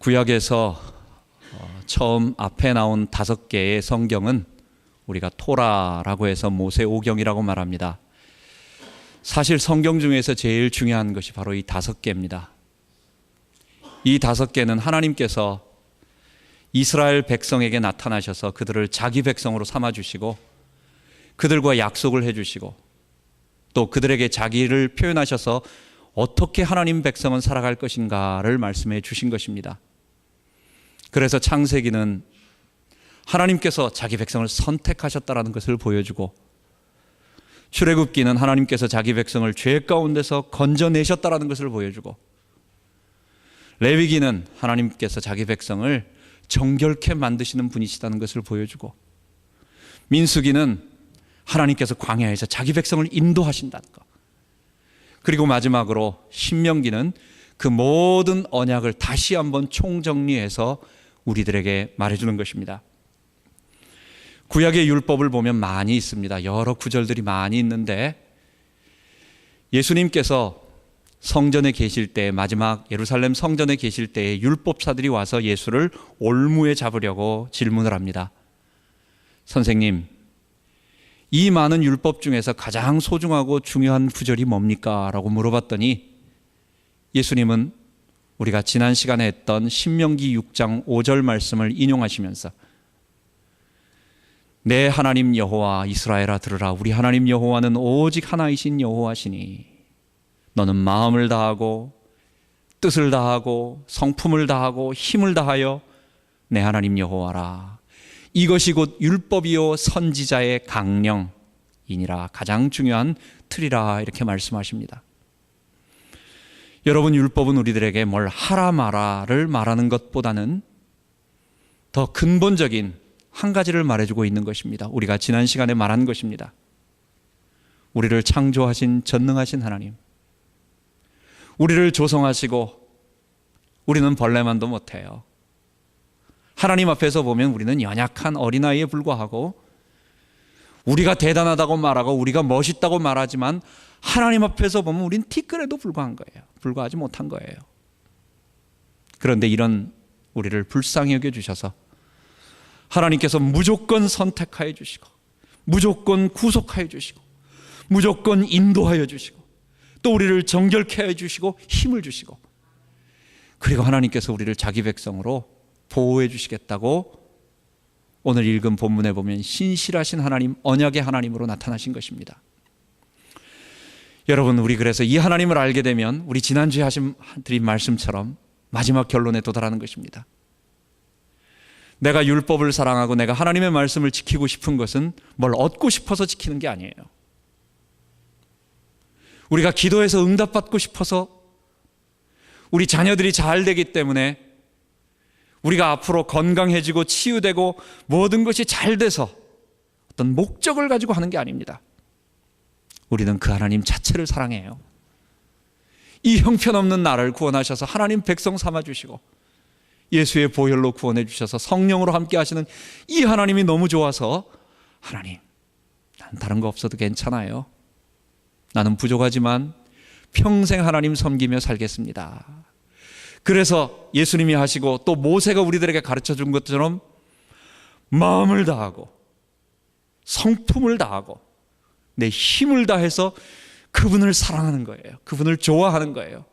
구약에서 처음 앞에 나온 5개의 성경은 우리가 토라라고 해서 모세오경이라고 말합니다. 사실 성경 중에서 제일 중요한 것이 바로 이 5개입니다. 이 5개는 하나님께서 이스라엘 백성에게 나타나셔서 그들을 자기 백성으로 삼아주시고 그들과 약속을 해주시고 또 그들에게 자기를 표현하셔서 어떻게 하나님 백성은 살아갈 것인가를 말씀해 주신 것입니다. 그래서 창세기는 하나님께서 자기 백성을 선택하셨다는 것을 보여주고, 출애굽기는 하나님께서 자기 백성을 죄 가운데서 건져내셨다는 것을 보여주고, 레위기는 하나님께서 자기 백성을 정결케 만드시는 분이시다는 것을 보여주고, 민수기는 하나님께서 광야에서 자기 백성을 인도하신다는 것, 그리고 마지막으로 신명기는 그 모든 언약을 다시 한번 총정리해서 우리들에게 말해주는 것입니다. 구약의 율법을 보면 많이 있습니다. 여러 구절들이 많이 있는데, 예수님께서 성전에 계실 때, 마지막 예루살렘 성전에 계실 때에 율법사들이 와서 예수를 올무에 잡으려고 질문을 합니다. 선생님, 이 많은 율법 중에서 가장 소중하고 중요한 구절이 뭡니까? 라고 물어봤더니 예수님은 우리가 지난 시간에 했던 신명기 6장 5절 말씀을 인용하시면서, 내 하나님 여호와 이스라엘아 들으라. 우리 하나님 여호와는 오직 하나이신 여호와시니 너는 마음을 다하고 뜻을 다하고 성품을 다하고 힘을 다하여 내 하나님 여호와라. 이것이 곧 율법이요 선지자의 강령이니라. 가장 중요한 틀이라. 이렇게 말씀하십니다. 여러분, 율법은 우리들에게 뭘 하라 마라를 말하는 것보다는 더 근본적인 한 가지를 말해주고 있는 것입니다. 우리가 지난 시간에 말한 것입니다. 우리를 창조하신 전능하신 하나님, 우리를 조성하시고 우리는 벌레만도 못해요. 하나님 앞에서 보면 우리는 연약한 어린아이에 불과하고, 우리가 대단하다고 말하고 우리가 멋있다고 말하지만 하나님 앞에서 보면 우리는 티끌에도 불과한 거예요. 불과하지 못한 거예요. 그런데 이런 우리를 불쌍히 여겨주셔서 하나님께서 무조건 선택하여 주시고, 무조건 구속하여 주시고, 무조건 인도하여 주시고, 또 우리를 정결케 해 주시고 힘을 주시고, 그리고 하나님께서 우리를 자기 백성으로 보호해 주시겠다고 오늘 읽은 본문에 보면 신실하신 하나님, 언약의 하나님으로 나타나신 것입니다. 여러분, 우리 그래서 이 하나님을 알게 되면 우리 지난주에 드린 말씀처럼 마지막 결론에 도달하는 것입니다. 내가 율법을 사랑하고 내가 하나님의 말씀을 지키고 싶은 것은 뭘 얻고 싶어서 지키는 게 아니에요. 우리가 기도해서 응답받고 싶어서, 우리 자녀들이 잘 되기 때문에, 우리가 앞으로 건강해지고 치유되고 모든 것이 잘 돼서 어떤 목적을 가지고 하는 게 아닙니다. 우리는 그 하나님 자체를 사랑해요. 이 형편없는 나를 구원하셔서 하나님 백성 삼아주시고 예수의 보혈로 구원해 주셔서 성령으로 함께 하시는 이 하나님이 너무 좋아서, 하나님, 난 다른 거 없어도 괜찮아요. 나는 부족하지만 평생 하나님 섬기며 살겠습니다. 그래서 예수님이 하시고 또 모세가 우리들에게 가르쳐 준 것처럼 마음을 다하고 성품을 다하고 내 힘을 다해서 그분을 사랑하는 거예요. 그분을 좋아하는 거예요.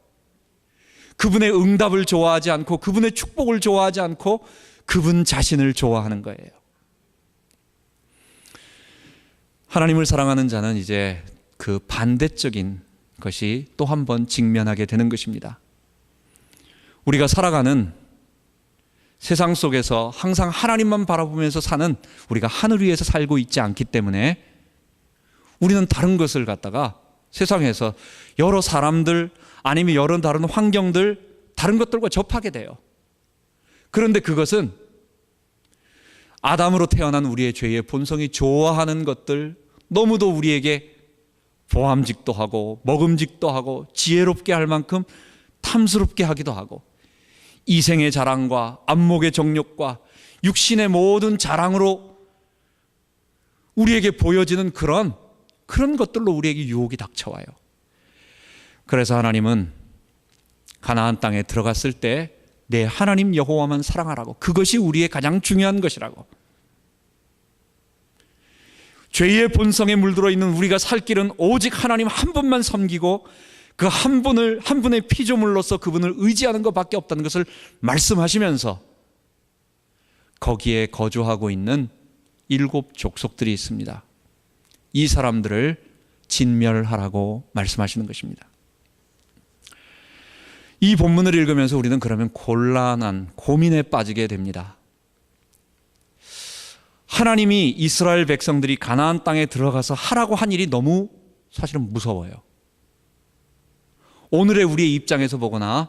그분의 응답을 좋아하지 않고, 그분의 축복을 좋아하지 않고 그분 자신을 좋아하는 거예요. 하나님을 사랑하는 자는 이제 그 반대적인 것이 또 한 번 직면하게 되는 것입니다. 우리가 살아가는 세상 속에서 항상 하나님만 바라보면서 사는, 우리가 하늘 위에서 살고 있지 않기 때문에 우리는 다른 것을 갖다가 세상에서 여러 사람들 아니면 여러 다른 환경들, 다른 것들과 접하게 돼요. 그런데 그것은 아담으로 태어난 우리의 죄의 본성이 좋아하는 것들, 너무도 우리에게 보암직도 하고 먹음직도 하고 지혜롭게 할 만큼 탐스럽게 하기도 하고, 이생의 자랑과 안목의 정욕과 육신의 모든 자랑으로 우리에게 보여지는 그런 것들로 우리에게 유혹이 닥쳐와요. 그래서 하나님은 가나안 땅에 들어갔을 때 내 하나님 여호와만 사랑하라고. 그것이 우리의 가장 중요한 것이라고. 죄의 본성에 물들어 있는 우리가 살 길은 오직 하나님 한 분만 섬기고 그 한 분의 피조물로서 그분을 의지하는 것밖에 없다는 것을 말씀하시면서 거기에 거주하고 있는 7 족속들이 있습니다. 이 사람들을 진멸하라고 말씀하시는 것입니다. 이 본문을 읽으면서 우리는 그러면 곤란한 고민에 빠지게 됩니다. 하나님이 이스라엘 백성들이 가나안 땅에 들어가서 하라고 한 일이 너무 사실은 무서워요. 오늘의 우리의 입장에서 보거나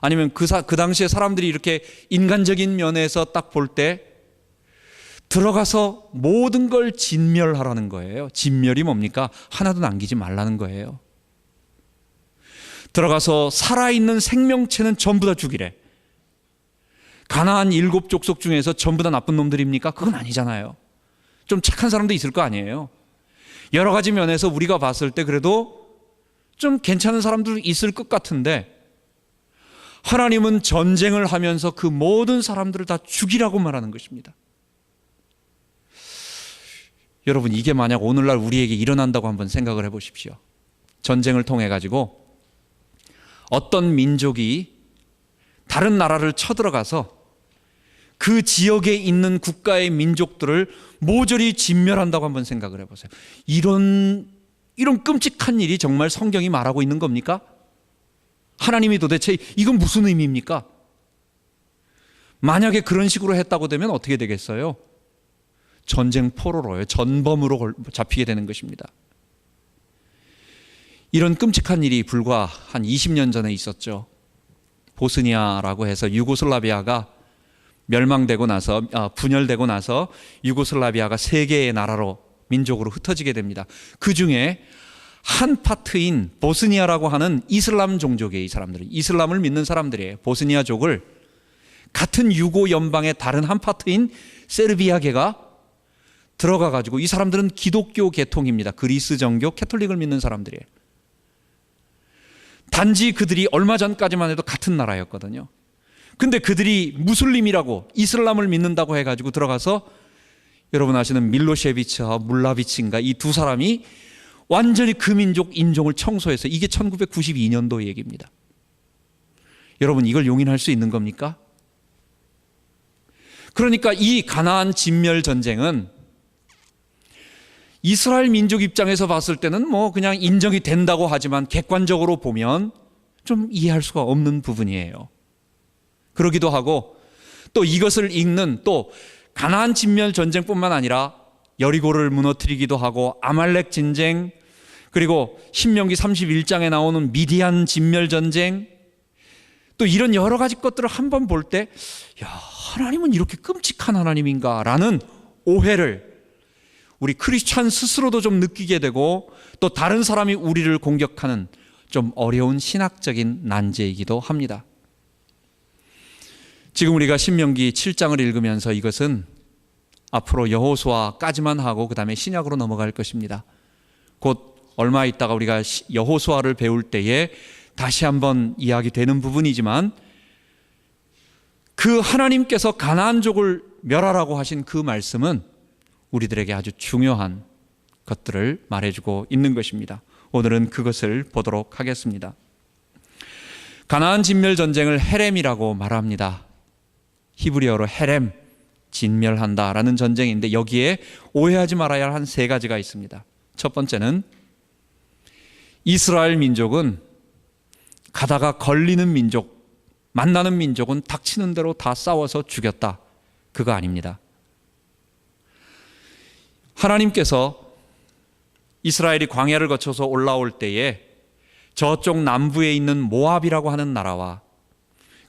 아니면 그 당시에 사람들이 이렇게 인간적인 면에서 딱 볼 때 들어가서 모든 걸 진멸하라는 거예요. 진멸이 뭡니까? 하나도 남기지 말라는 거예요. 들어가서 살아있는 생명체는 전부 다 죽이래. 가나안 7 족속 중에서 전부 다 나쁜 놈들입니까? 그건 아니잖아요. 좀 착한 사람도 있을 거 아니에요. 여러 가지 면에서 우리가 봤을 때 그래도 좀 괜찮은 사람도 있을 것 같은데 하나님은 전쟁을 하면서 그 모든 사람들을 다 죽이라고 말하는 것입니다. 여러분, 이게 만약 오늘날 우리에게 일어난다고 한번 생각을 해보십시오. 전쟁을 통해 가지고 어떤 민족이 다른 나라를 쳐들어가서 그 지역에 있는 국가의 민족들을 모조리 진멸한다고 한번 생각을 해보세요. 이런 끔찍한 일이 정말 성경이 말하고 있는 겁니까? 하나님이 도대체 이건 무슨 의미입니까? 만약에 그런 식으로 했다고 되면 어떻게 되겠어요? 전쟁 포로로요. 전범으로 잡히게 되는 것입니다. 이런 끔찍한 일이 불과 한 20년 전에 있었죠. 보스니아라고 해서 유고슬라비아가 멸망되고 나서 분열되고 나서 유고슬라비아가 3개의 나라로 민족으로 흩어지게 됩니다. 그 중에 한 파트인 보스니아라고 하는 이슬람 종족의 이 사람들이 이슬람을 믿는 사람들이에요. 보스니아족을 같은 유고 연방의 다른 한 파트인 세르비아계가 들어가 가지고 이 사람들은 기독교 계통입니다. 그리스 정교 캐톨릭을 믿는 사람들이에요. 단지 그들이 얼마 전까지만 해도 같은 나라였거든요. 근데 그들이 무슬림이라고 이슬람을 믿는다고 해가지고 들어가서 여러분 아시는 밀로셰비치와 물라비치인가 이 두 사람이 완전히 그 민족 인종을 청소해서 이게 1992년도 얘기입니다. 여러분 이걸 용인할 수 있는 겁니까? 그러니까 이 가나안 진멸 전쟁은 이스라엘 민족 입장에서 봤을 때는 뭐 그냥 인정이 된다고 하지만 객관적으로 보면 좀 이해할 수가 없는 부분이에요. 그러기도 하고 또 이것을 읽는 또 가나안 진멸 전쟁뿐만 아니라 여리고를 무너뜨리기도 하고 아말렉 전쟁 그리고 신명기 31장에 나오는 미디안 진멸 전쟁 또 이런 여러 가지 것들을 한번 볼 때 야, 하나님은 이렇게 끔찍한 하나님인가 라는 오해를 우리 크리스찬 스스로도 좀 느끼게 되고 또 다른 사람이 우리를 공격하는 좀 어려운 신학적인 난제이기도 합니다. 지금 우리가 신명기 7장을 읽으면서 이것은 앞으로 여호수아까지만 하고 그 다음에 신약으로 넘어갈 것입니다. 곧 얼마 있다가 우리가 여호수아를 배울 때에 다시 한번 이야기되는 부분이지만 그 하나님께서 가나안족을 멸하라고 하신 그 말씀은 우리들에게 아주 중요한 것들을 말해주고 있는 것입니다. 오늘은 그것을 보도록 하겠습니다. 가나안 진멸 전쟁을 헤렘이라고 말합니다. 히브리어로 헤렘, 진멸한다라는 전쟁인데 여기에 오해하지 말아야 할 한 3가지가 있습니다. 첫 번째는 이스라엘 민족은 가다가 걸리는 민족, 만나는 민족은 닥치는 대로 다 싸워서 죽였다. 그거 아닙니다. 하나님께서 이스라엘이 광야를 거쳐서 올라올 때에 저쪽 남부에 있는 모압이라고 하는 나라와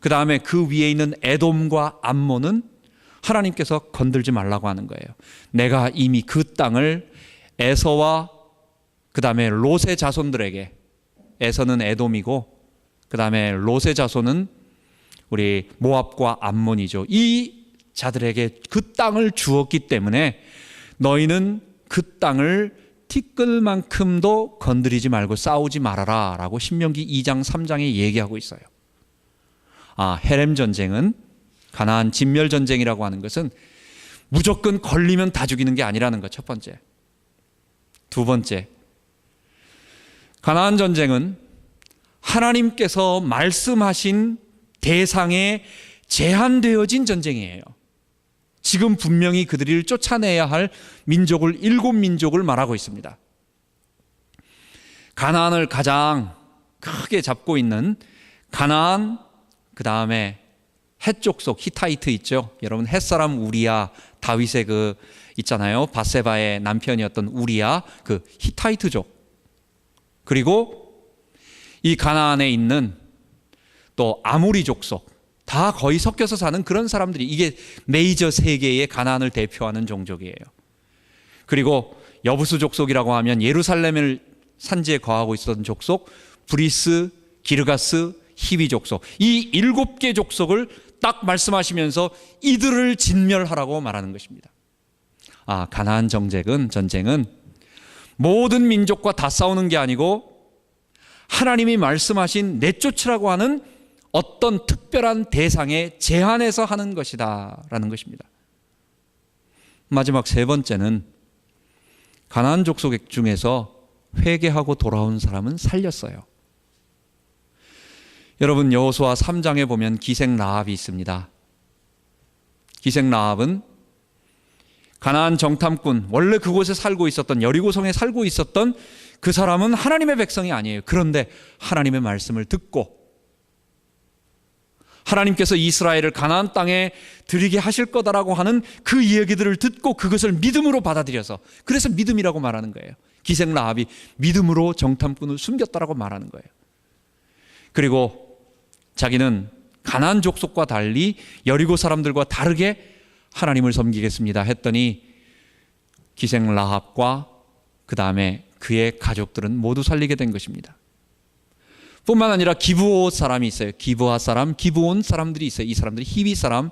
그 다음에 그 위에 있는 에돔과 암몬은 하나님께서 건들지 말라고 하는 거예요. 내가 이미 그 땅을 에서와 그 다음에 롯의 자손들에게, 에서는 에돔이고 그 다음에 롯의 자손은 우리 모압과 암몬이죠. 이 자들에게 그 땅을 주었기 때문에 너희는 그 땅을 티끌만큼도 건드리지 말고 싸우지 말아라 라고 신명기 2장 3장에 얘기하고 있어요. 헤렘 전쟁은, 가나안 진멸 전쟁이라고 하는 것은 무조건 걸리면 다 죽이는 게 아니라는 것, 첫 번째. 두 번째, 가나안 전쟁은 하나님께서 말씀하신 대상에 제한되어진 전쟁이에요. 지금 분명히 그들을 쫓아내야 할 민족을, 7민족을 말하고 있습니다. 가나안을 가장 크게 잡고 있는 가나안, 그 다음에 헷 족속, 히타이트 있죠. 여러분, 헷사람 우리야, 다윗의 그 있잖아요, 바세바의 남편이었던 우리야, 그 히타이트족. 그리고 이 가나안에 있는 또 아모리 족속, 다 거의 섞여서 사는 그런 사람들이, 이게 메이저 세 개의 가나안을 대표하는 종족이에요. 그리고 여부수 족속이라고 하면 예루살렘을 산지에 거하고 있었던 족속, 브리스, 기르가스, 히비 족속, 이 7개 족속을 딱 말씀하시면서 이들을 진멸하라고 말하는 것입니다. 가나안 전쟁은 모든 민족과 다 싸우는 게 아니고 하나님이 말씀하신 내쫓으라고 하는 어떤 특별한 대상에 제한해서 하는 것이다 라는 것입니다. 마지막 세 번째는 가나안 족속 중에서 회개하고 돌아온 사람은 살렸어요. 여러분, 여호수아 3장에 보면 기생 라합이 있습니다. 기생 라합은 가나안 정탐꾼, 원래 그곳에 살고 있었던, 여리고성에 살고 있었던 그 사람은 하나님의 백성이 아니에요. 그런데 하나님의 말씀을 듣고 하나님께서 이스라엘을 가나안 땅에 들이게 하실 거다라고 하는 그 이야기들을 듣고 그것을 믿음으로 받아들여서, 그래서 믿음이라고 말하는 거예요. 기생 라합이 믿음으로 정탐꾼을 숨겼다라고 말하는 거예요. 그리고 자기는 가나안 족속과 달리 여리고 사람들과 다르게 하나님을 섬기겠습니다 했더니 기생 라합과 그 다음에 그의 가족들은 모두 살리게 된 것입니다. 뿐만 아니라 기브온 사람이 있어요. 기브아 사람, 기브온 사람들이 있어요. 이 사람들이 히비 사람,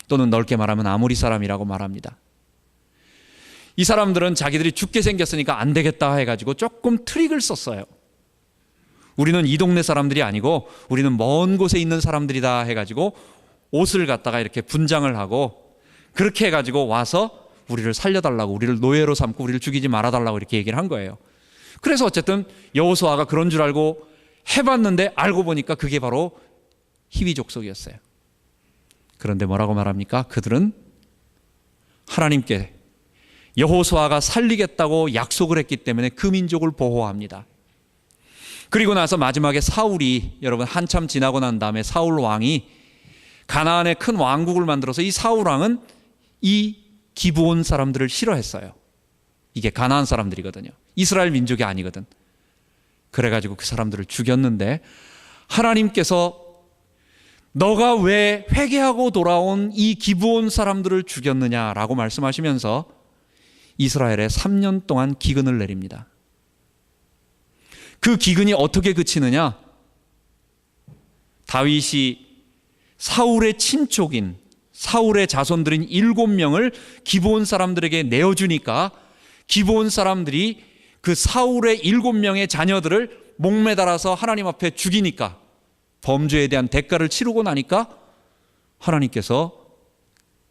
또는 넓게 말하면 아모리 사람이라고 말합니다. 이 사람들은 자기들이 죽게 생겼으니까 안 되겠다 해가지고 조금 트릭을 썼어요. 우리는 이 동네 사람들이 아니고 우리는 먼 곳에 있는 사람들이다 해가지고 옷을 갖다가 이렇게 분장을 하고 그렇게 해가지고 와서 우리를 살려달라고, 우리를 노예로 삼고 우리를 죽이지 말아달라고 이렇게 얘기를 한 거예요. 그래서 어쨌든 여호수아가 그런 줄 알고 해봤는데 알고 보니까 그게 바로 히비 족속이었어요. 그런데 뭐라고 말합니까? 그들은 하나님께 여호수아가 살리겠다고 약속을 했기 때문에 그 민족을 보호합니다. 그리고 나서 마지막에 사울이, 여러분, 한참 지나고 난 다음에 사울 왕이 가나안에 큰 왕국을 만들어서 이 사울 왕은 이 기브온 사람들을 싫어했어요. 이게 가나안 사람들이거든요. 이스라엘 민족이 아니거든. 그래가지고 그 사람들을 죽였는데 하나님께서 너가 왜 회개하고 돌아온 이 기브온 사람들을 죽였느냐라고 말씀하시면서 이스라엘에 3년 동안 기근을 내립니다. 그 기근이 어떻게 그치느냐? 다윗이 사울의 친족인, 사울의 자손들인 7명을 기브온 사람들에게 내어주니까 기브온 사람들이 그 사울의 7명의 자녀들을 목매달아서 하나님 앞에 죽이니까, 범죄에 대한 대가를 치르고 나니까 하나님께서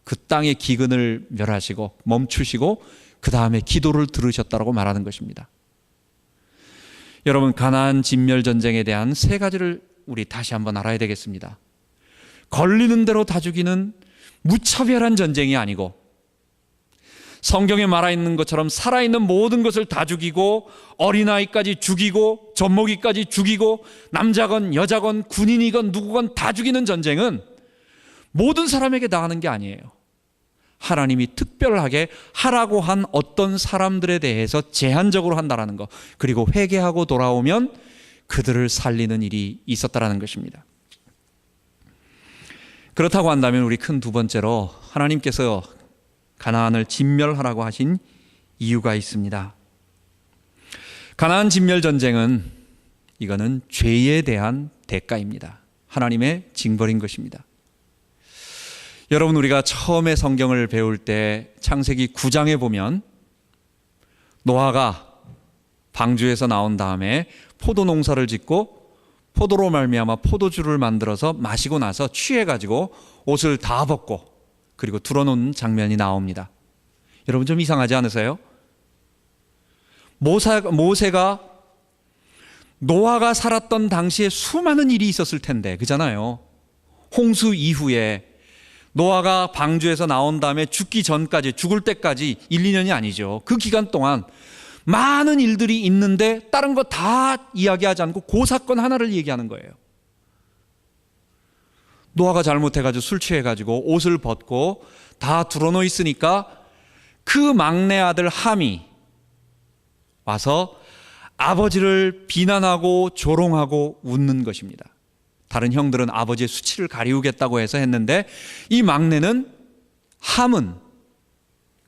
그 땅의 기근을 멸하시고 멈추시고 그 다음에 기도를 들으셨다고 말하는 것입니다. 여러분, 가나안 진멸 전쟁에 대한 3가지를 우리 다시 한번 알아야 되겠습니다. 걸리는 대로 다 죽이는 무차별한 전쟁이 아니고, 성경에 말하 있는 것처럼 살아있는 모든 것을 다 죽이고 어린아이까지 죽이고 젖먹이까지 죽이고 남자건 여자건 군인이건 누구건 다 죽이는 전쟁은 모든 사람에게 다 하는 게 아니에요. 하나님이 특별하게 하라고 한 어떤 사람들에 대해서 제한적으로 한다는 것, 그리고 회개하고 돌아오면 그들을 살리는 일이 있었다라는 것입니다. 그렇다고 한다면 우리 큰 두 번째로 하나님께서 가나안을 진멸하라고 하신 이유가 있습니다. 가나안 진멸 전쟁은, 이거는 죄에 대한 대가입니다. 하나님의 징벌인 것입니다. 여러분, 우리가 처음에 성경을 배울 때 창세기 9장에 보면 노아가 방주에서 나온 다음에 포도 농사를 짓고 포도로 말미암아 포도주를 만들어서 마시고 나서 취해가지고 옷을 다 벗고 그리고 드러놓는 장면이 나옵니다. 여러분 좀 이상하지 않으세요? 모세가 노아가 살았던 당시에 수많은 일이 있었을 텐데, 그잖아요. 홍수 이후에 노아가 방주에서 나온 다음에 죽기 전까지, 죽을 때까지 1, 2년이 아니죠. 그 기간 동안 많은 일들이 있는데 다른 거 다 이야기하지 않고 그 사건 하나를 얘기하는 거예요. 노아가 잘못해가지고 술 취해가지고 옷을 벗고 다 드러놓 있으니까 그 막내 아들 함이 와서 아버지를 비난하고 조롱하고 웃는 것입니다. 다른 형들은 아버지의 수치를 가리우겠다고 해서 했는데 이 막내는 함은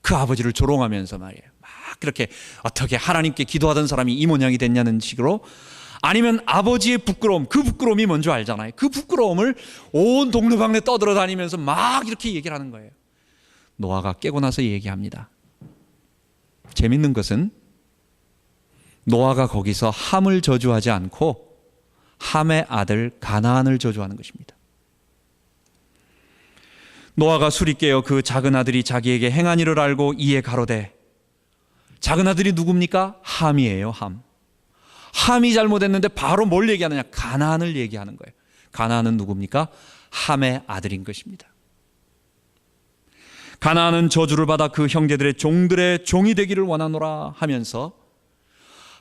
그 아버지를 조롱하면서 말이에요. 막 그렇게 어떻게 하나님께 기도하던 사람이 이 모양이 됐냐는 식으로, 아니면 아버지의 부끄러움, 그 부끄러움이 뭔지 알잖아요. 그 부끄러움을 온 동네방네 떠들어다니면서 막 이렇게 얘기를 하는 거예요. 노아가 깨고 나서 얘기합니다. 재밌는 것은 노아가 거기서 함을 저주하지 않고 함의 아들 가나안을 저주하는 것입니다. 노아가 술이 깨어 그 작은 아들이 자기에게 행한 일을 알고 이에 가로되, 작은 아들이 누굽니까? 함이에요. 함이 잘못했는데 바로 뭘 얘기하느냐? 가나안을 얘기하는 거예요. 가나안은 누굽니까? 함의 아들인 것입니다. 가나안은 저주를 받아 그 형제들의 종들의 종이 되기를 원하노라 하면서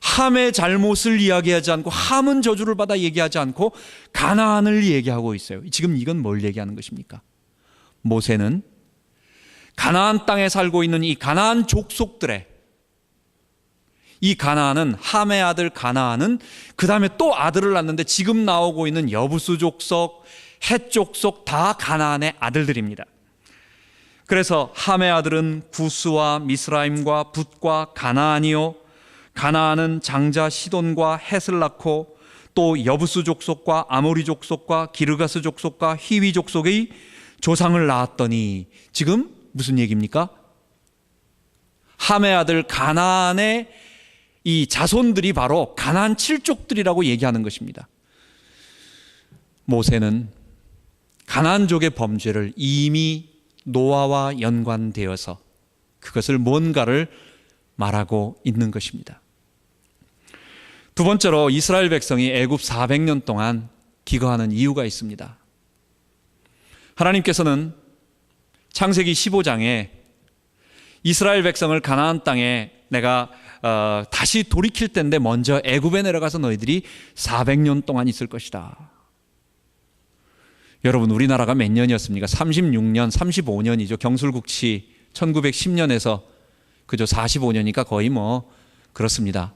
함의 잘못을 이야기하지 않고, 함은 저주를 받아 얘기하지 않고 가나안을 얘기하고 있어요. 지금 이건 뭘 얘기하는 것입니까? 모세는 가나안 땅에 살고 있는 이 가나안 족속들의, 이 가나안은, 함의 아들 가나안은 그 다음에 또 아들을 낳는데 지금 나오고 있는 여부수 족속, 헷 족속 다 가나안의 아들들입니다. 그래서 함의 아들은 구스와 미스라임과 붓과 가나안이요, 가나안은 장자 시돈과 헷을 낳고 또 여부수 족속과 아모리 족속과 기르가스 족속과 히위 족속의 조상을 낳았더니, 지금 무슨 얘기입니까? 함의 아들 가나안의 이 자손들이 바로 가나안 7족들이라고 얘기하는 것입니다. 모세는 가나안족의 범죄를 이미 노아와 연관되어서 그것을 뭔가를 말하고 있는 것입니다. 두 번째로 이스라엘 백성이 애굽 400년 동안 기거하는 이유가 있습니다. 하나님께서는 창세기 15장에 이스라엘 백성을 가나안 땅에 내가 다시 돌이킬 때인데 먼저 애굽에 내려가서 너희들이 400년 동안 있을 것이다. 여러분, 우리나라가 몇 년이었습니까? 36년, 35년이죠. 경술국치 1910년에서 그저 45년이니까 거의 뭐 그렇습니다.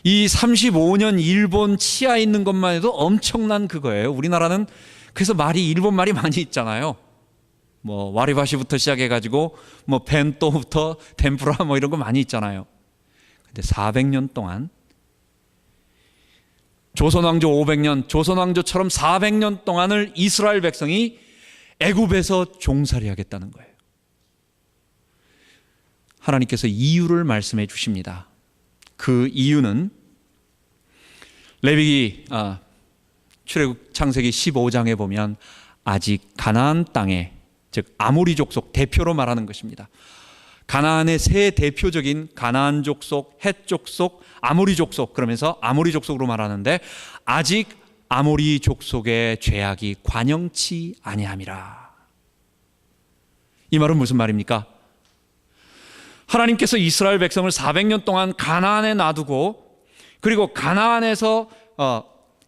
이 35년 일본 치하에 있는 것만 해도 엄청난 그거예요. 우리나라는 그래서 말이, 일본 말이 많이 있잖아요. 뭐 와리바시부터 시작해가지고 뭐 벤또부터 덴푸라 뭐 이런 거 많이 있잖아요. 근데 400년 동안, 조선왕조 500년, 조선왕조처럼 400년 동안을 이스라엘 백성이 애굽에서 종살이 하겠다는 거예요. 하나님께서 이유를 말씀해 주십니다. 그 이유는 레위기 출애굽 창세기 15장에 보면 아직 가나안 땅에, 즉 아모리 족속 대표로 말하는 것입니다. 가나안의 세 대표적인 가나안 족속, 헷 족속, 아모리 족속, 그러면서 아모리 족속으로 말하는데 아직 아모리 족속의 죄악이 관영치 아니함이라. 이 말은 무슨 말입니까? 하나님께서 이스라엘 백성을 400년 동안 가나안에 놔두고, 그리고 가나안에서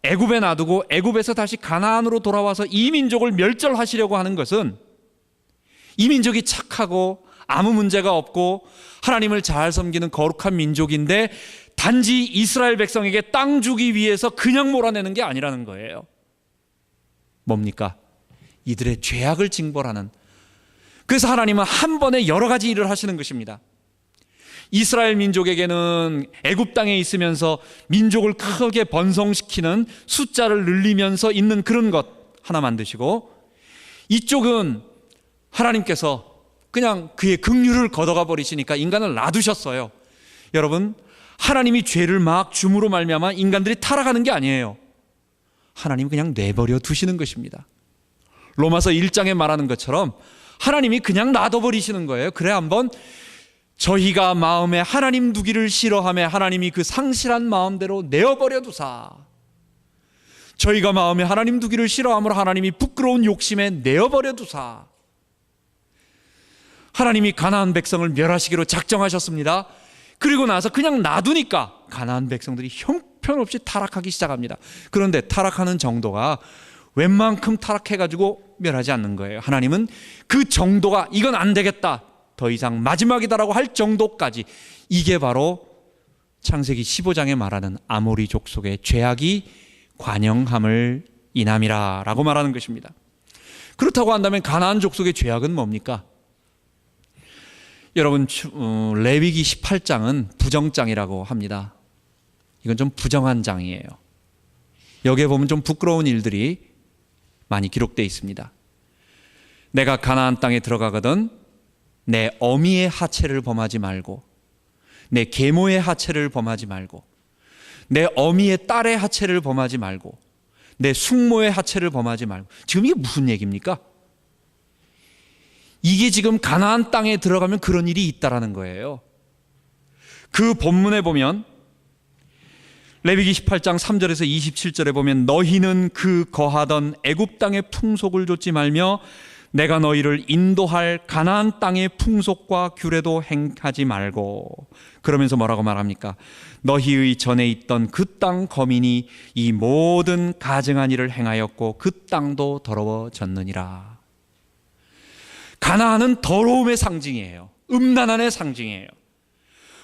애굽에 놔두고 애굽에서 다시 가나안으로 돌아와서 이 민족을 멸절하시려고 하는 것은, 이 민족이 착하고 아무 문제가 없고 하나님을 잘 섬기는 거룩한 민족인데 단지 이스라엘 백성에게 땅 주기 위해서 그냥 몰아내는 게 아니라는 거예요. 뭡니까? 이들의 죄악을 징벌하는. 그래서 하나님은 한 번에 여러 가지 일을 하시는 것입니다. 이스라엘 민족에게는 애굽 땅에 있으면서 민족을 크게 번성시키는, 숫자를 늘리면서 있는 그런 것 하나 만드시고, 이쪽은 하나님께서 그냥 그의 긍휼을 걷어가 버리시니까 인간을 놔두셨어요. 여러분, 하나님이 죄를 막 줌으로 말미암아 인간들이 타락하는 게 아니에요. 하나님이 그냥 내버려 두시는 것입니다. 로마서 1장에 말하는 것처럼 하나님이 그냥 놔둬버리시는 거예요. 그래 한번 저희가 마음에 하나님 두기를 싫어하며 하나님이 그 상실한 마음대로 내어버려 두사. 저희가 마음에 하나님 두기를 싫어하므로 하나님이 부끄러운 욕심에 내어버려 두사. 하나님이 가나안 백성을 멸하시기로 작정하셨습니다. 그리고 나서 그냥 놔두니까 가나안 백성들이 형편없이 타락하기 시작합니다. 그런데 타락하는 정도가 웬만큼 타락해가지고 멸하지 않는 거예요. 하나님은 그 정도가 이건 안 되겠다, 더 이상 마지막이다라고 할 정도까지, 이게 바로 창세기 15장에 말하는 아모리 족속의 죄악이 관영함을 인함이라 라고 말하는 것입니다. 그렇다고 한다면 가나안 족속의 죄악은 뭡니까? 여러분, 레위기 18장은 부정장이라고 합니다. 이건 좀 부정한 장이에요. 여기에 보면 좀 부끄러운 일들이 많이 기록되어 있습니다. 내가 가나안 땅에 들어가거든 내 어미의 하체를 범하지 말고, 내 계모의 하체를 범하지 말고, 내 어미의 딸의 하체를 범하지 말고, 내 숙모의 하체를 범하지 말고. 지금 이게 무슨 얘기입니까? 이게 지금 가나안 땅에 들어가면 그런 일이 있다라는 거예요. 그 본문에 보면 레위기 18장 3절에서 27절에 보면 너희는 그 거하던 애굽 땅의 풍속을 좇지 말며 내가 너희를 인도할 가나안 땅의 풍속과 규례도 행하지 말고. 그러면서 뭐라고 말합니까? 너희의 전에 있던 그 땅 거민이 이 모든 가증한 일을 행하였고 그 땅도 더러워졌느니라. 가나안은 더러움의 상징이에요. 음란한의 상징이에요.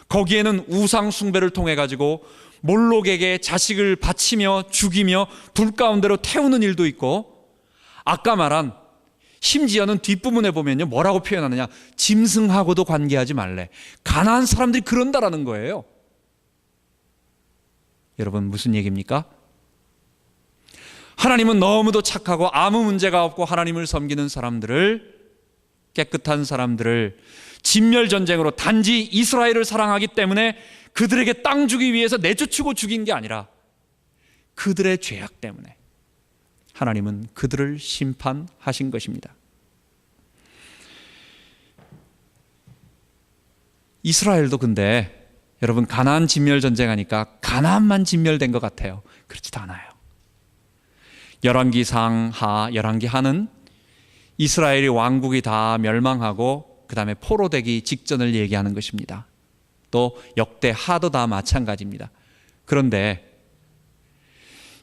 거기에는 우상 숭배를 통해 가지고 몰록에게 자식을 바치며 죽이며 불 가운데로 태우는 일도 있고, 아까 말한 심지어는 뒷부분에 보면요 뭐라고 표현하느냐, 짐승하고도 관계하지 말래. 가나안 사람들이 그런다라는 거예요. 여러분, 무슨 얘기입니까? 하나님은 너무도 착하고 아무 문제가 없고 하나님을 섬기는 사람들을, 깨끗한 사람들을 진멸전쟁으로 단지 이스라엘을 사랑하기 때문에 그들에게 땅 주기 위해서 내쫓고 죽인 게 아니라 그들의 죄악 때문에 하나님은 그들을 심판하신 것입니다. 이스라엘도 근데 여러분, 가나안 진멸전쟁 하니까 가나안만 진멸된 것 같아요. 그렇지도 않아요. 열왕기 상하, 열왕기 하는 이스라엘의 왕국이 다 멸망하고 그 다음에 포로되기 직전을 얘기하는 것입니다. 또 역대 하도 다 마찬가지입니다. 그런데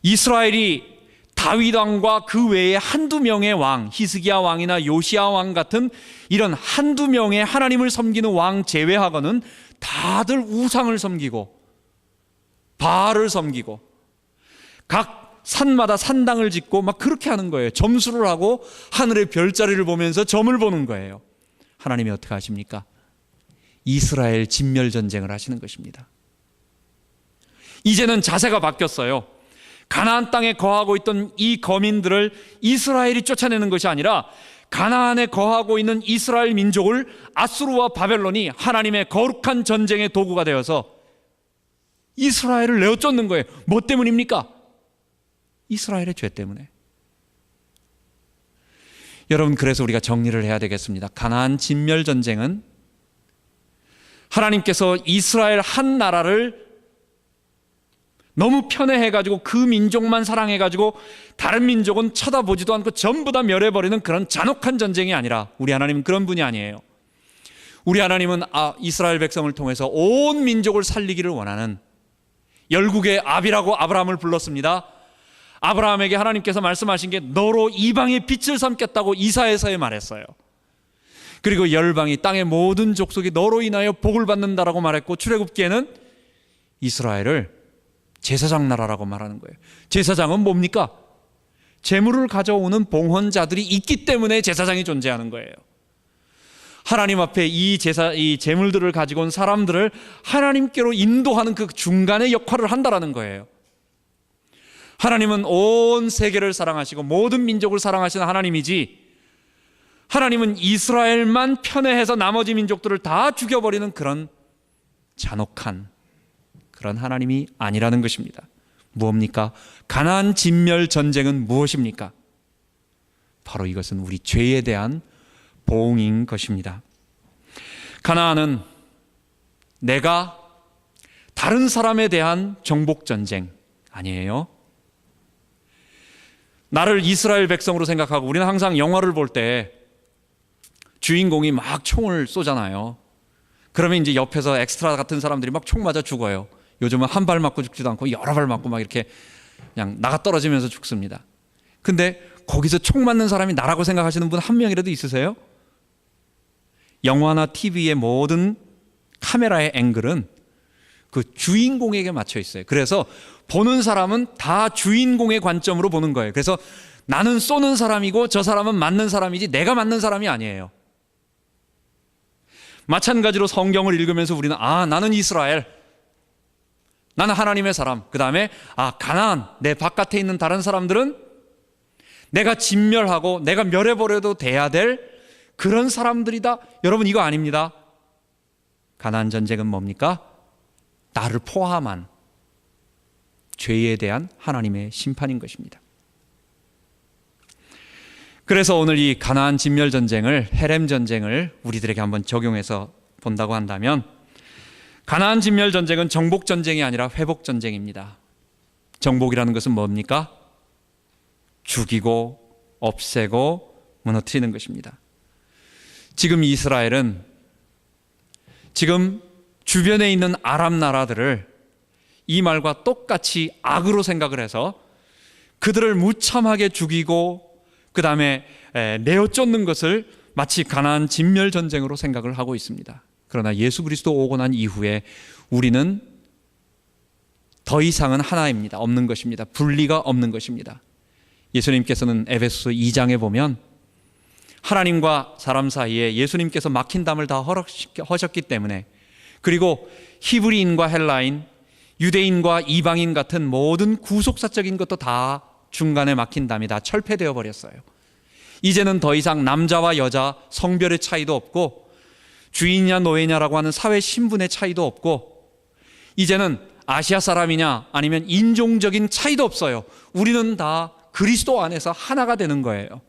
이스라엘이 다윗 왕과 그 외에 한두 명의 왕, 히스기야 왕이나 요시야 왕 같은 이런 한두 명의 하나님을 섬기는 왕 제외하고는 다들 우상을 섬기고 바알을 섬기고 각 산마다 산당을 짓고 막 그렇게 하는 거예요. 점수를 하고 하늘의 별자리를 보면서 점을 보는 거예요. 하나님이 어떻게 하십니까? 이스라엘 진멸전쟁을 하시는 것입니다. 이제는 자세가 바뀌었어요. 가나안 땅에 거하고 있던 이 거민들을 이스라엘이 쫓아내는 것이 아니라 가나안에 거하고 있는 이스라엘 민족을 아수르와 바벨론이 하나님의 거룩한 전쟁의 도구가 되어서 이스라엘을 내어쫓는 거예요. 뭐 때문입니까? 이스라엘의 죄 때문에. 여러분, 그래서 우리가 정리를 해야 되겠습니다. 가나안 진멸 전쟁은 하나님께서 이스라엘 한 나라를 너무 편애해가지고 그 민족만 사랑해가지고 다른 민족은 쳐다보지도 않고 전부 다 멸해버리는 그런 잔혹한 전쟁이 아니라, 우리 하나님은 그런 분이 아니에요. 우리 하나님은 이스라엘 백성을 통해서 온 민족을 살리기를 원하는 열국의 아비라고 아브라함을 불렀습니다. 아브라함에게 하나님께서 말씀하신 게 너로 이방의 빛을 삼겠다고 이사야서에 말했어요. 그리고 열방이 땅의 모든 족속이 너로 인하여 복을 받는다라고 말했고, 출애굽기에는 이스라엘을 제사장 나라라고 말하는 거예요. 제사장은 뭡니까? 제물을 가져오는 봉헌자들이 있기 때문에 제사장이 존재하는 거예요. 하나님 앞에 이 제물들을 가지고 온 사람들을 하나님께로 인도하는 그 중간의 역할을 한다라는 거예요. 하나님은 온 세계를 사랑하시고 모든 민족을 사랑하시는 하나님이지, 하나님은 이스라엘만 편애해서 나머지 민족들을 다 죽여버리는 그런 잔혹한 그런 하나님이 아니라는 것입니다. 무엇입니까? 가나안 진멸 전쟁은 무엇입니까? 바로 이것은 우리 죄에 대한 보응인 것입니다. 가나안은 내가 다른 사람에 대한 정복 전쟁 아니에요. 나를 이스라엘 백성으로 생각하고, 우리는 항상 영화를 볼 때 주인공이 막 총을 쏘잖아요. 그러면 이제 옆에서 엑스트라 같은 사람들이 막 총 맞아 죽어요. 요즘은 한 발 맞고 죽지도 않고 여러 발 맞고 막 이렇게 그냥 나가 떨어지면서 죽습니다. 근데 거기서 총 맞는 사람이 나라고 생각하시는 분 한 명이라도 있으세요? 영화나 TV의 모든 카메라의 앵글은 그 주인공에게 맞춰 있어요. 그래서 보는 사람은 다 주인공의 관점으로 보는 거예요. 그래서 나는 쏘는 사람이고 저 사람은 맞는 사람이지 내가 맞는 사람이 아니에요. 마찬가지로 성경을 읽으면서 우리는 나는 이스라엘, 나는 하나님의 사람, 그 다음에 가나안, 내 바깥에 있는 다른 사람들은 내가 진멸하고 내가 멸해버려도 돼야 될 그런 사람들이다. 여러분, 이거 아닙니다. 가나안 전쟁은 뭡니까? 나를 포함한 죄에 대한 하나님의 심판인 것입니다. 그래서 오늘 이 가나안 진멸 전쟁을, 헤렘 전쟁을 우리들에게 한번 적용해서 본다고 한다면, 가나안 진멸 전쟁은 정복 전쟁이 아니라 회복 전쟁입니다. 정복이라는 것은 뭡니까? 죽이고 없애고 무너뜨리는 것입니다. 지금 이스라엘은 지금 주변에 있는 아랍 나라들을 이 말과 똑같이 악으로 생각을 해서 그들을 무참하게 죽이고 그 다음에 내어 쫓는 것을 마치 가나안 진멸 전쟁으로 생각을 하고 있습니다. 그러나 예수 그리스도 오고 난 이후에 우리는 더 이상은 하나입니다. 없는 것입니다. 분리가 없는 것입니다. 예수님께서는 에베소서 2장에 보면 하나님과 사람 사이에 예수님께서 막힌 담을 다 허셨기 때문에, 그리고 히브리인과 헬라인, 유대인과 이방인 같은 모든 구속사적인 것도 다 중간에 막힌 담이 다 철폐되어 버렸어요. 이제는 더 이상 남자와 여자 성별의 차이도 없고 주인이냐 노예냐라고 하는 사회 신분의 차이도 없고, 이제는 아시아 사람이냐 아니면 인종적인 차이도 없어요. 우리는 다 그리스도 안에서 하나가 되는 거예요.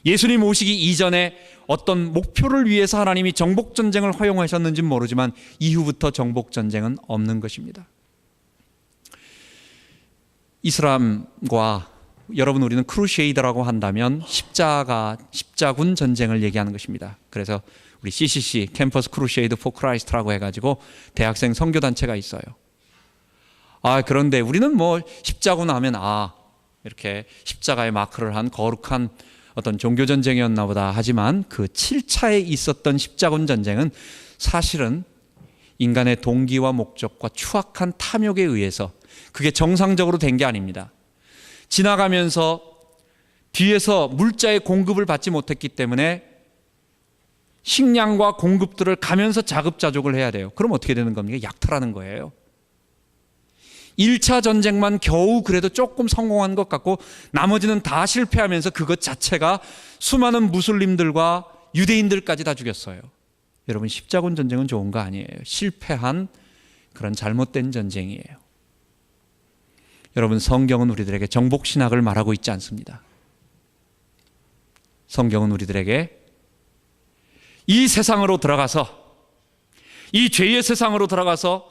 예수님 오시기 이전에 어떤 목표를 위해서 하나님이 정복전쟁을 허용하셨는지는 모르지만 이후부터 정복전쟁은 없는 것입니다. 이슬람과 여러분, 우리는 크루세이더라고 한다면 십자군 전쟁을 얘기하는 것입니다. 그래서 우리 CCC, 캠퍼스 크루세이드 포 크라이스트라고 해가지고 대학생 선교단체가 있어요. 그런데 우리는 뭐 십자군 하면 이렇게 십자가의 마크를 한 거룩한 어떤 종교전쟁이었나 보다 하지만, 그 7차에 있었던 십자군 전쟁은 사실은 인간의 동기와 목적과 추악한 탐욕에 의해서, 그게 정상적으로 된 게 아닙니다. 지나가면서 뒤에서 물자의 공급을 받지 못했기 때문에 식량과 공급들을 가면서 자급자족을 해야 돼요. 그럼 어떻게 되는 겁니까? 약탈하는 거예요. 1차 전쟁만 겨우 그래도 조금 성공한 것 같고 나머지는 다 실패하면서 그것 자체가 수많은 무슬림들과 유대인들까지 다 죽였어요. 여러분, 십자군 전쟁은 좋은 거 아니에요. 실패한 그런 잘못된 전쟁이에요. 여러분, 성경은 우리들에게 정복신학을 말하고 있지 않습니다. 성경은 우리들에게 이 세상으로 들어가서, 이 죄의 세상으로 들어가서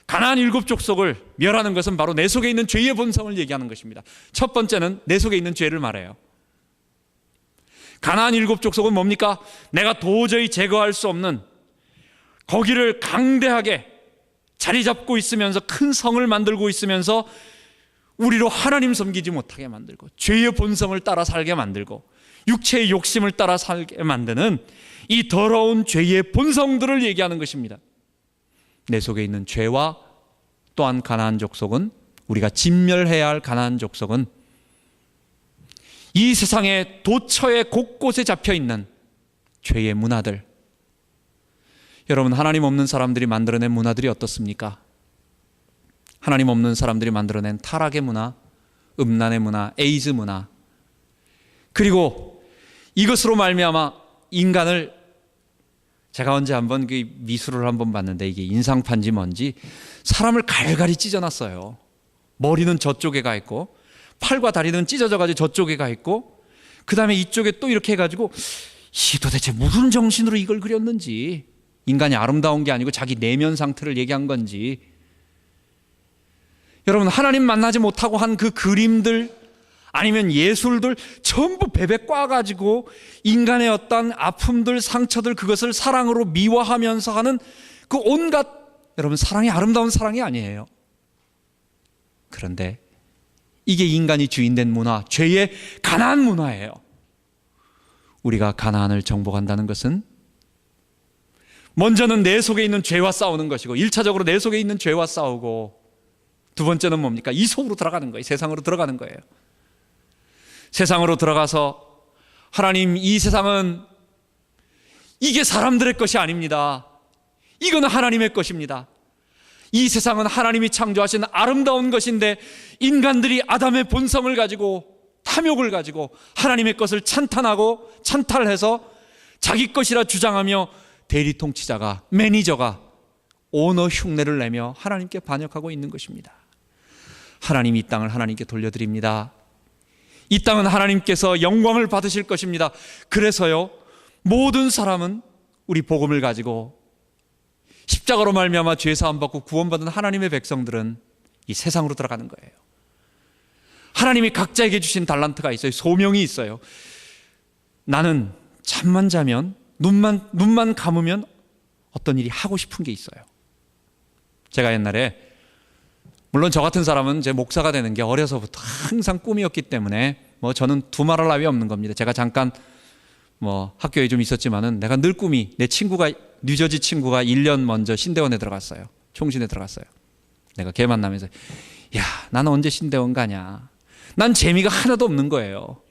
가나안 7족속을 멸하는 것은 바로 내 속에 있는 죄의 본성을 얘기하는 것입니다. 첫 번째는 내 속에 있는 죄를 말해요. 가나안 7족속은 뭡니까? 내가 도저히 제거할 수 없는, 거기를 강대하게 자리 잡고 있으면서 큰 성을 만들고 있으면서 우리로 하나님 섬기지 못하게 만들고 죄의 본성을 따라 살게 만들고 육체의 욕심을 따라 살게 만드는 이 더러운 죄의 본성들을 얘기하는 것입니다. 내 속에 있는 죄와 또한 가나안 족속은, 우리가 진멸해야 할 가나안 족속은 이 세상의 도처에 곳곳에 잡혀있는 죄의 문화들. 여러분, 하나님 없는 사람들이 만들어낸 문화들이 어떻습니까? 하나님 없는 사람들이 만들어낸 타락의 문화, 음란의 문화, 에이즈 문화, 그리고 이것으로 말미암아 인간을, 제가 언제 한번 그 미술을 한번 봤는데 이게 인상판지 뭔지 사람을 갈갈이 찢어놨어요. 머리는 저쪽에 가 있고 팔과 다리는 찢어져 가지고 저쪽에 가 있고 그 다음에 이쪽에 또 이렇게 해가지고 이 도대체 무슨 정신으로 이걸 그렸는지, 인간이 아름다운 게 아니고 자기 내면 상태를 얘기한 건지. 여러분, 하나님 만나지 못하고 한 그 그림들 아니면 예술들 전부 베베 꽈가지고 인간의 어떤 아픔들, 상처들, 그것을 사랑으로 미화하면서 하는 그 온갖, 여러분, 사랑이 아름다운 사랑이 아니에요. 그런데 이게 인간이 주인된 문화, 죄의 가나안 문화예요. 우리가 가나안을 정복한다는 것은 먼저는 내 속에 있는 죄와 싸우는 것이고, 1차적으로 내 속에 있는 죄와 싸우고, 두 번째는 뭡니까? 이 속으로 들어가는 거예요. 세상으로 들어가는 거예요. 세상으로 들어가서 하나님, 이 세상은 이게 사람들의 것이 아닙니다. 이거는 하나님의 것입니다. 이 세상은 하나님이 창조하신 아름다운 것인데 인간들이 아담의 본성을 가지고, 탐욕을 가지고 하나님의 것을 찬탄하고 찬탈해서 자기 것이라 주장하며 대리통치자가, 매니저가 오너 흉내를 내며 하나님께 반역하고 있는 것입니다. 하나님이 이 땅을 하나님께 돌려드립니다. 이 땅은 하나님께서 영광을 받으실 것입니다. 그래서요, 모든 사람은 우리 복음을 가지고 십자가로 말미암아 죄 사함 받고 구원받은 하나님의 백성들은 이 세상으로 들어가는 거예요. 하나님이 각자에게 주신 달란트가 있어요. 소명이 있어요. 나는 잠만 자면, 눈만 감으면 어떤 일이 하고 싶은 게 있어요. 제가 옛날에, 물론 저 같은 사람은 제 목사가 되는 게 어려서부터 항상 꿈이었기 때문에 저는 두말할 나위 없는 겁니다. 제가 잠깐 학교에 좀 있었지만은 내가 늘 꿈이, 내 친구가, 뉴저지 친구가 1년 먼저 신대원에 들어갔어요. 총신에 들어갔어요. 내가 걔 만나면서, 야, 나는 언제 신대원 가냐. 난 재미가 하나도 없는 거예요.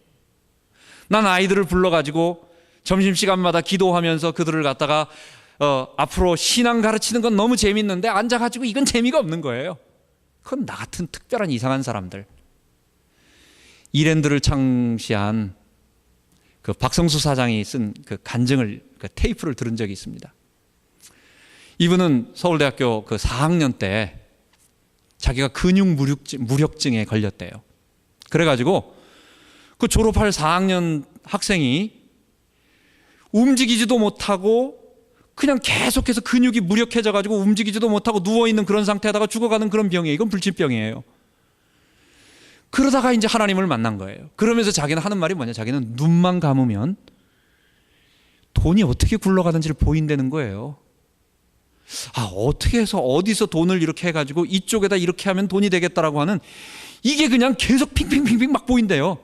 난 아이들을 불러가지고 점심시간마다 기도하면서 그들을 갖다가 앞으로 신앙 가르치는 건 너무 재밌는데 앉아가지고 이건 재미가 없는 거예요. 그건 나 같은 특별한 이상한 사람들. 이랜드를 창시한 그 박성수 사장이 쓴 그 간증을, 그 테이프를 들은 적이 있습니다. 이분은 서울대학교 그 4학년 때 자기가 근육 무력증에 걸렸대요. 그래가지고 그 졸업할 4학년 학생이 움직이지도 못하고 그냥 계속해서 근육이 무력해져가지고 움직이지도 못하고 누워있는 그런 상태에다가 죽어가는 그런 병이에요. 이건 불치병이에요. 그러다가 이제 하나님을 만난 거예요. 그러면서 자기는 하는 말이 뭐냐, 자기는 눈만 감으면 돈이 어떻게 굴러가는지를 보인다는 거예요. 어떻게 해서 어디서 돈을 이렇게 해가지고 이쪽에다 이렇게 하면 돈이 되겠다라고 하는, 이게 그냥 계속 핑핑핑핑 막 보인대요.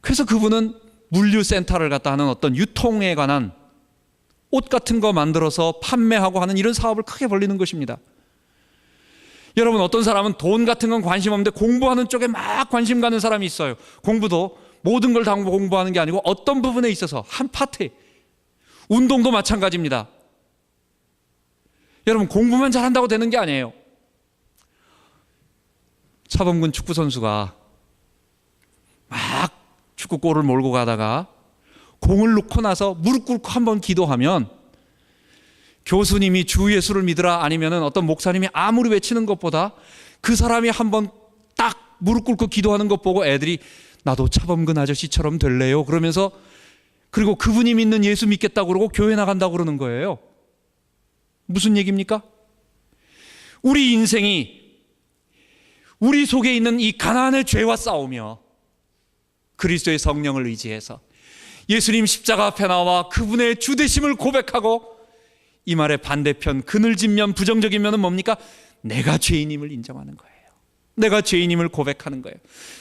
그래서 그분은 물류센터를 갖다 하는 어떤 유통에 관한 옷 같은 거 만들어서 판매하고 하는 이런 사업을 크게 벌리는 것입니다. 여러분, 어떤 사람은 돈 같은 건 관심 없는데 공부하는 쪽에 막 관심 가는 사람이 있어요. 공부도 모든 걸 다 공부하는 게 아니고 어떤 부분에 있어서 한 파트, 운동도 마찬가지입니다. 여러분, 공부만 잘한다고 되는 게 아니에요. 차범근 축구 선수가 막 축구골을 몰고 가다가 공을 놓고 나서 무릎 꿇고 한번 기도하면, 교수님이 주 예수를 믿으라 아니면은 어떤 목사님이 아무리 외치는 것보다 그 사람이 한번 딱 무릎 꿇고 기도하는 것 보고 애들이 나도 차범근 아저씨처럼 될래요 그러면서, 그리고 그분이 믿는 예수 믿겠다고 그러고 교회 나간다고 그러는 거예요. 무슨 얘기입니까? 우리 인생이 우리 속에 있는 이 가나안의 죄와 싸우며 그리스도의 성령을 의지해서 예수님 십자가 앞에 나와 그분의 주되심을 고백하고, 이 말의 반대편, 그늘진 면, 부정적인 면은 뭡니까? 내가 죄인임을 인정하는 거예요. 내가 죄인임을 고백하는 거예요.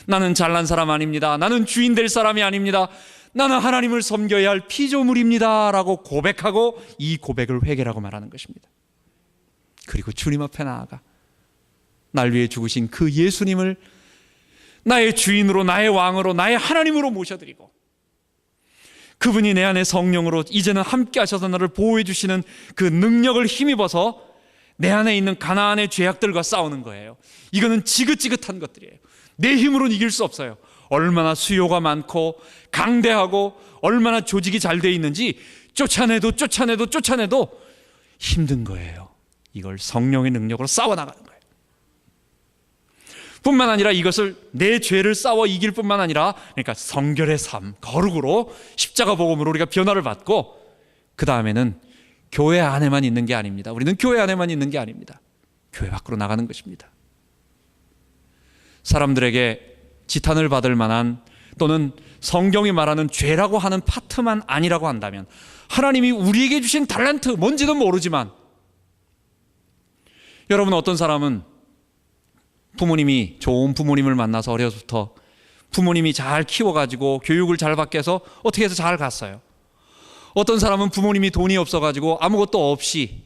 나는 잘난 사람 아닙니다. 나는 주인 될 사람이 아닙니다. 나는 하나님을 섬겨야 할 피조물입니다 라고 고백하고, 이 고백을 회개라고 말하는 것입니다. 그리고 주님 앞에 나아가 날 위해 죽으신 그 예수님을 나의 주인으로, 나의 왕으로, 나의 하나님으로 모셔드리고, 그분이 내 안에 성령으로 이제는 함께 하셔서 나를 보호해 주시는 그 능력을 힘입어서 내 안에 있는 가나안의 죄악들과 싸우는 거예요. 이거는 지긋지긋한 것들이에요. 내 힘으로는 이길 수 없어요. 얼마나 수요가 많고 강대하고 얼마나 조직이 잘 돼 있는지 쫓아내도 힘든 거예요. 이걸 성령의 능력으로 싸워나가는 거예요. 뿐만 아니라 이것을 내 죄를 싸워 이길 뿐만 아니라, 그러니까 성결의 삶, 거룩으로 십자가 복음으로 우리가 변화를 받고, 그 다음에는 교회 안에만 있는 게 아닙니다. 우리는 교회 안에만 있는 게 아닙니다. 교회 밖으로 나가는 것입니다. 사람들에게 지탄을 받을 만한, 또는 성경이 말하는 죄라고 하는 파트만 아니라고 한다면, 하나님이 우리에게 주신 달란트 뭔지도 모르지만, 여러분, 어떤 사람은 부모님이 좋은 부모님을 만나서 어려서부터 부모님이 잘 키워가지고 교육을 잘 받게 해서 어떻게 해서 잘 갔어요. 어떤 사람은 부모님이 돈이 없어가지고 아무것도 없이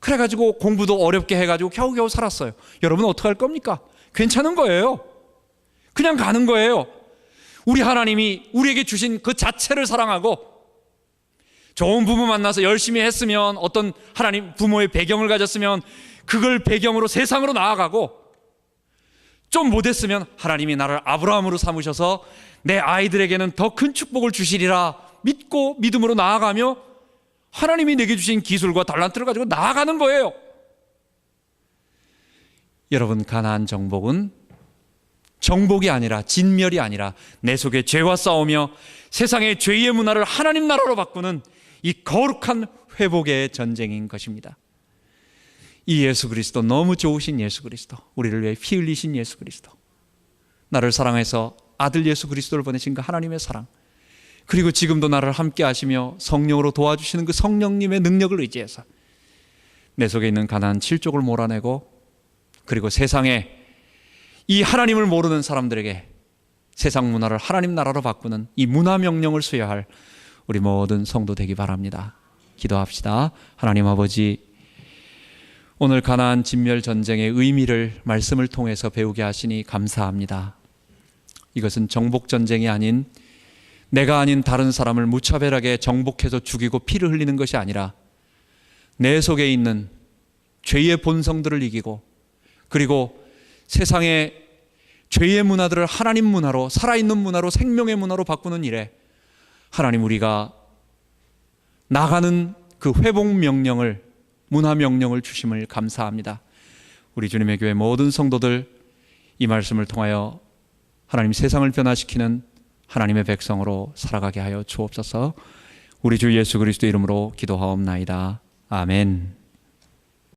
그래가지고 공부도 어렵게 해가지고 겨우겨우 살았어요. 여러분 어떻게 할 겁니까? 괜찮은 거예요. 그냥 가는 거예요. 우리 하나님이 우리에게 주신 그 자체를 사랑하고, 좋은 부모 만나서 열심히 했으면, 어떤 하나님 부모의 배경을 가졌으면 그걸 배경으로 세상으로 나아가고, 좀 못했으면 하나님이 나를 아브라함으로 삼으셔서 내 아이들에게는 더 큰 축복을 주시리라 믿고 믿음으로 나아가며, 하나님이 내게 주신 기술과 달란트를 가지고 나아가는 거예요. 여러분, 가나안 정복은 정복이 아니라, 진멸이 아니라, 내 속에 죄와 싸우며 세상의 죄의 문화를 하나님 나라로 바꾸는 이 거룩한 회복의 전쟁인 것입니다. 이 예수 그리스도, 너무 좋으신 예수 그리스도, 우리를 위해 피 흘리신 예수 그리스도, 나를 사랑해서 아들 예수 그리스도를 보내신 그 하나님의 사랑, 그리고 지금도 나를 함께 하시며 성령으로 도와주시는 그 성령님의 능력을 의지해서 내 속에 있는 가나안 7족을 몰아내고, 그리고 세상에 이 하나님을 모르는 사람들에게 세상 문화를 하나님 나라로 바꾸는 이 문화 명령을 수여할 우리 모든 성도 되기 바랍니다. 기도합시다. 하나님 아버지, 오늘 가나안 진멸 전쟁의 의미를 말씀을 통해서 배우게 하시니 감사합니다. 이것은 정복 전쟁이 아닌, 내가 아닌 다른 사람을 무차별하게 정복해서 죽이고 피를 흘리는 것이 아니라, 내 속에 있는 죄의 본성들을 이기고, 그리고 세상의 죄의 문화들을 하나님 문화로, 살아있는 문화로, 생명의 문화로 바꾸는 일에 하나님, 우리가 나가는 그 회복 명령을, 문화 명령을 주심을 감사합니다. 우리 주님의 교회 모든 성도들 이 말씀을 통하여 하나님 세상을 변화시키는 하나님의 백성으로 살아가게 하여 주옵소서. 우리 주 예수 그리스도 이름으로 기도하옵나이다. 아멘.